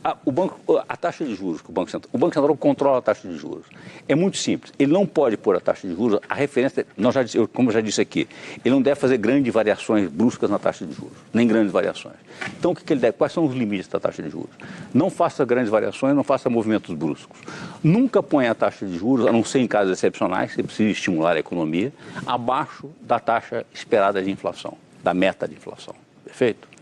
A taxa de juros que o Banco Central controla a taxa de juros. É muito simples. Ele não pode pôr a taxa de juros, a referência, como eu já disse aqui, ele não deve fazer grandes variações bruscas na taxa de juros, nem grandes variações. Então, o que ele deve? Quais são os limites da taxa de juros? Não faça grandes variações, não faça movimentos bruscos. Nunca ponha a taxa de juros, a não ser em casos excepcionais, que precisa estimular a economia, abaixo da taxa esperada de inflação, da meta de inflação. Perfeito?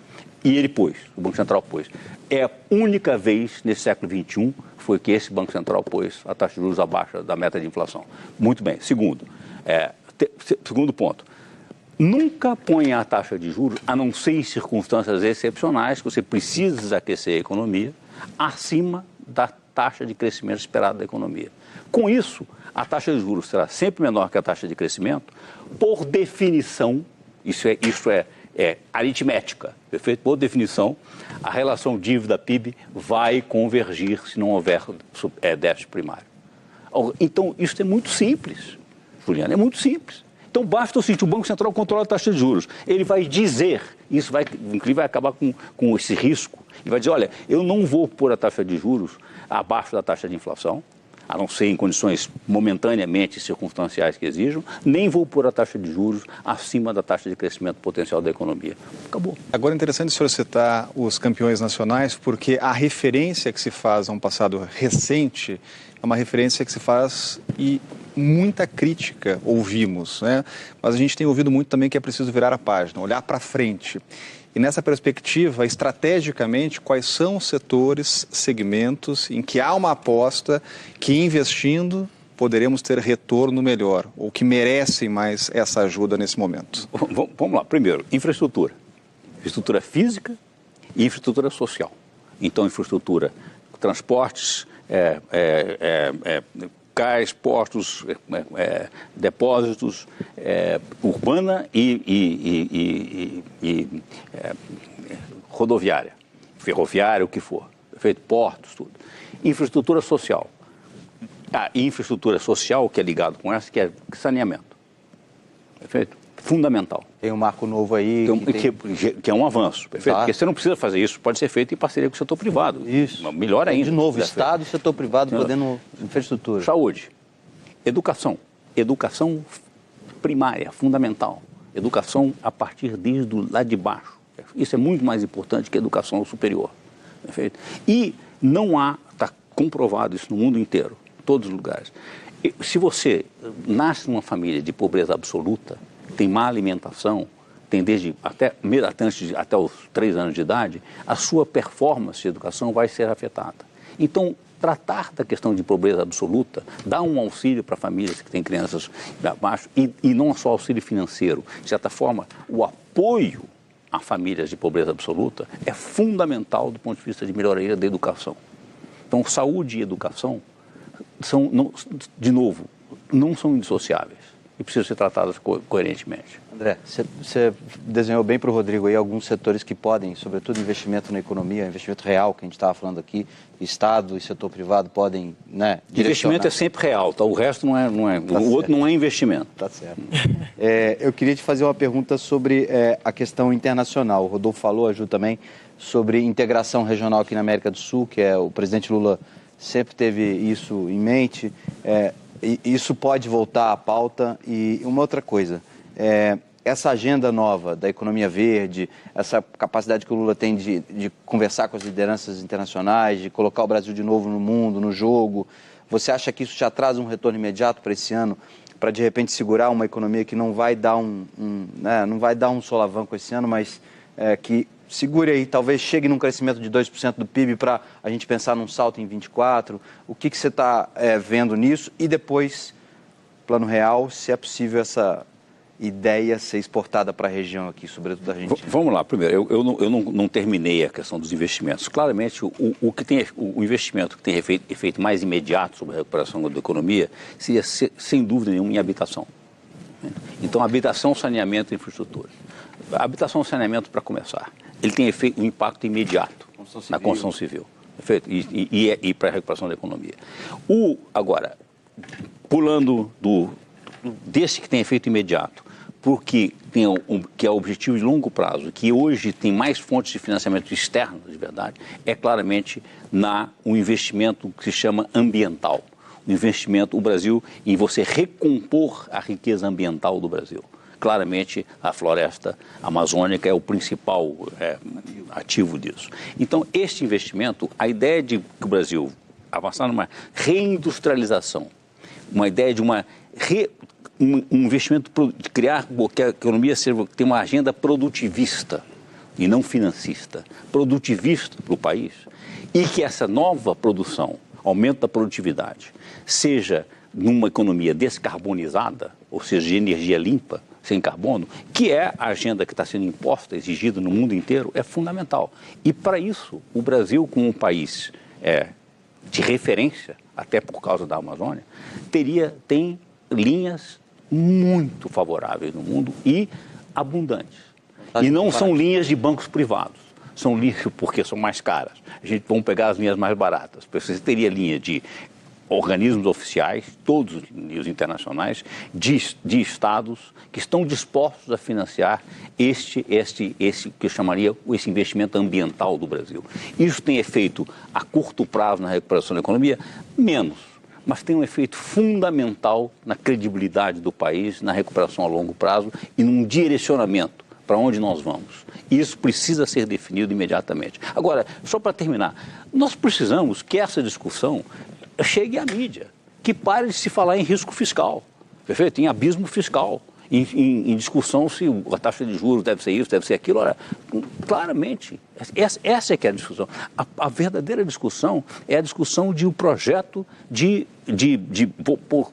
E ele pôs, o Banco Central pôs. É a única vez nesse século XXI foi que esse Banco Central pôs a taxa de juros abaixo da meta de inflação. Muito bem. Segundo ponto, nunca ponha a taxa de juros, a não ser em circunstâncias excepcionais, que você precisa desaquecer a economia, acima da taxa de crescimento esperada da economia. Com isso, a taxa de juros será sempre menor que a taxa de crescimento, por definição, isso é aritmética, perfeito? Por definição, a relação dívida-PIB vai convergir se não houver déficit primário. Então, isso é muito simples, Juliano, é muito simples. Então, basta o seguinte, o Banco Central controla a taxa de juros. Ele vai dizer, inclusive vai acabar com esse risco, e vai dizer, olha, eu não vou pôr a taxa de juros abaixo da taxa de inflação, a não ser em condições momentaneamente circunstanciais que exijam, nem vou pôr a taxa de juros acima da taxa de crescimento potencial da economia. Acabou. Agora é interessante o senhor citar os campeões nacionais, porque a referência que se faz a um passado recente é uma referência que se faz e muita crítica ouvimos, né? Mas a gente tem ouvido muito também que é preciso virar a página, olhar para frente. E nessa perspectiva, estrategicamente, quais são os setores, segmentos em que há uma aposta que, investindo, poderemos ter retorno melhor, ou que merecem mais essa ajuda nesse momento? Vamos lá. Primeiro, infraestrutura. Infraestrutura física e infraestrutura social. Então, infraestrutura, transportes, cais, postos, depósitos, urbana e rodoviária, ferroviária, o que for, feito portos, tudo. Infraestrutura social. E infraestrutura social, que é ligado com essa, que é saneamento. Perfeito? Fundamental. Tem um marco novo aí. Que é um avanço. Perfeito? Porque você não precisa fazer isso, pode ser feito em parceria com o setor privado. Isso. Melhor ainda. De novo, Estado e setor privado podendo infraestrutura. Saúde. Educação. Educação primária, fundamental. Educação a partir desde lá de baixo. Isso é muito mais importante que a educação superior. Perfeito? E não há, está comprovado isso no mundo inteiro, em todos os lugares. Se você nasce numa família de pobreza absoluta, tem má alimentação, tem desde até os 3 anos de idade, a sua performance de educação vai ser afetada. Então, tratar da questão de pobreza absoluta, dar um auxílio para famílias que têm crianças abaixo, e não só auxílio financeiro, de certa forma, o apoio a famílias de pobreza absoluta é fundamental do ponto de vista de melhoria da educação. Então, saúde e educação de novo, não são indissociáveis e precisam ser tratadas coerentemente. André, você desenhou bem para o Rodrigo aí alguns setores que podem, sobretudo investimento na economia, investimento real, que a gente estava falando aqui, Estado e setor privado podem, né, direcionar. Investimento é sempre real, tá? O resto não é Tá o certo. outro não é investimento. Tá certo. Eu queria te fazer uma pergunta sobre a questão internacional. O Rodolfo falou, a Ju também, sobre integração regional aqui na América do Sul, que o presidente Lula sempre teve isso em mente. E isso pode voltar à pauta. E uma outra coisa, essa agenda nova da economia verde, essa capacidade que o Lula tem de conversar com as lideranças internacionais, de colocar o Brasil de novo no mundo, no jogo, você acha que isso já traz um retorno imediato para esse ano, para de repente segurar uma economia que não vai dar não vai dar um solavanco esse ano, mas que segure aí, talvez chegue num crescimento de 2% do PIB para a gente pensar num salto em 24. O que você está vendo nisso? E depois, plano real, se é possível essa ideia ser exportada para a região aqui, sobretudo da Argentina. Vamos lá, primeiro, eu não terminei a questão dos investimentos. Claramente, o investimento que tem efeito mais imediato sobre a recuperação da economia seria, sem dúvida nenhuma, em habitação. Então, habitação, saneamento e infraestrutura. Habitação e saneamento, para começar, ele tem um impacto imediato na construção civil. Perfeito? E para a recuperação da economia. Agora, pulando desse que tem efeito imediato porque que é o objetivo de longo prazo, que hoje tem mais fontes de financiamento externo, de verdade, é claramente um investimento que se chama ambiental. O investimento, o Brasil, em você recompor a riqueza ambiental do Brasil. Claramente, a floresta amazônica é o principal ativo disso. Então, este investimento, a ideia de que o Brasil avançar numa reindustrialização, uma ideia de um investimento, de criar que a economia tenha uma agenda produtivista e não financista, produtivista para o país, e que essa nova produção, aumento da produtividade, seja numa economia descarbonizada, ou seja, de energia limpa, sem carbono, que é a agenda que está sendo imposta, exigida no mundo inteiro, é fundamental. E para isso, o Brasil, como um país de referência, até por causa da Amazônia, tem linhas muito favoráveis no mundo e abundantes. E não são linhas de bancos privados, são linhas porque são mais caras. Vamos pegar as linhas mais baratas. Você teria linha de organismos oficiais, todos os internacionais, de estados que estão dispostos a financiar esse que eu chamaria esse investimento ambiental do Brasil. Isso tem efeito a curto prazo na recuperação da economia? Menos, mas tem um efeito fundamental na credibilidade do país, na recuperação a longo prazo e num direcionamento para onde nós vamos. Isso precisa ser definido imediatamente. Agora, só para terminar, nós precisamos que essa discussão chegue à mídia, que pare de se falar em risco fiscal, perfeito? Em abismo fiscal, em discussão se a taxa de juros deve ser isso, deve ser aquilo. Olha, claramente, essa é que é a discussão. A verdadeira discussão é a discussão de um projeto de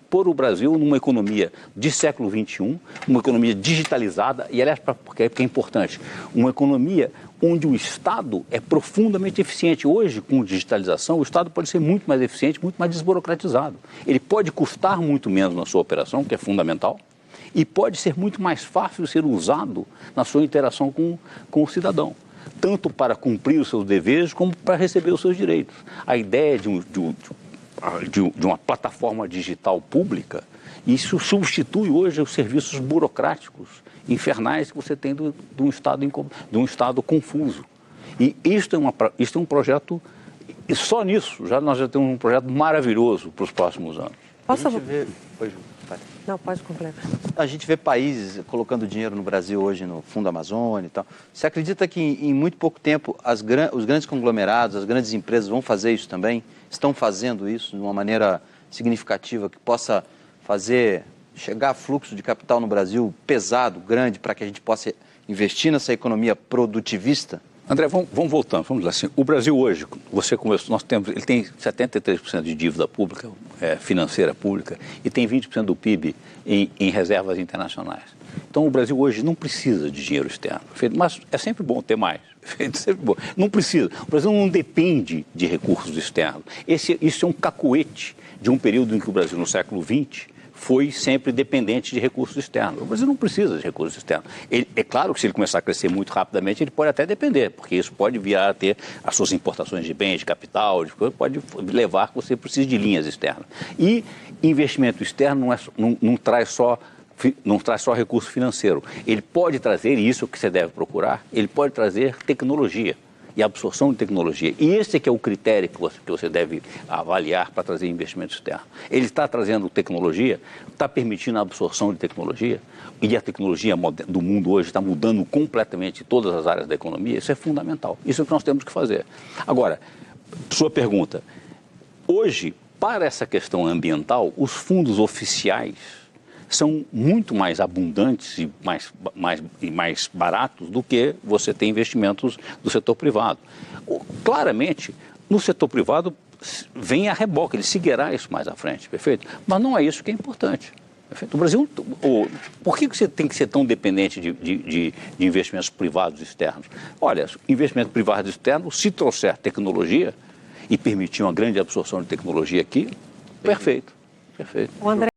pôr o Brasil numa economia de século XXI, uma economia digitalizada, e aliás, porque é importante, uma economia onde o Estado é profundamente eficiente. Hoje, com digitalização, o Estado pode ser muito mais eficiente, muito mais desburocratizado. Ele pode custar muito menos na sua operação, que é fundamental, e pode ser muito mais fácil ser usado na sua interação com o cidadão, tanto para cumprir os seus deveres como para receber os seus direitos. A ideia de uma plataforma digital pública, isso substitui hoje os serviços burocráticos infernais que você tem de um Estado confuso. E isto é um projeto, e só nisso nós já temos um projeto maravilhoso para os próximos anos. Não, pode completar. A gente vê países colocando dinheiro no Brasil hoje no Fundo Amazônia e tal. Você acredita que em muito pouco tempo os grandes conglomerados, as grandes empresas vão fazer isso também? Estão fazendo isso de uma maneira significativa que possa chegar fluxo de capital no Brasil pesado, grande, para que a gente possa investir nessa economia produtivista? André, vamos voltando, vamos lá assim. O Brasil hoje, você começou, ele tem 73% de dívida pública, financeira pública, e tem 20% do PIB em reservas internacionais. Então o Brasil hoje não precisa de dinheiro externo, mas é sempre bom ter mais. Sempre bom. Não precisa. O Brasil não depende de recursos externos. Isso é um cacuete de um período em que o Brasil, no século XX, foi sempre dependente de recursos externos. O Brasil não precisa de recursos externos. É claro que se ele começar a crescer muito rapidamente, ele pode até depender, porque isso pode virar a ter as suas importações de bens, de capital, pode levar que você precise de linhas externas. E investimento externo não traz só recurso financeiro. Ele pode trazer, e isso é o que você deve procurar, ele pode trazer tecnologia e absorção de tecnologia. E esse é que é o critério que você deve avaliar para trazer investimento externo. Ele está trazendo tecnologia, está permitindo a absorção de tecnologia, e a tecnologia do mundo hoje está mudando completamente todas as áreas da economia. Isso é fundamental. Isso é o que nós temos que fazer. Agora, sua pergunta. Hoje, para essa questão ambiental, os fundos oficiais são muito mais abundantes e mais baratos do que você tem investimentos do setor privado. Claramente, no setor privado vem a reboque, ele seguirá isso mais à frente, perfeito? Mas não é isso que é importante. Perfeito? O Brasil, por que você tem que ser tão dependente de investimentos privados externos? Olha, investimento privado externo, se trouxer tecnologia e permitir uma grande absorção de tecnologia aqui, perfeito. O André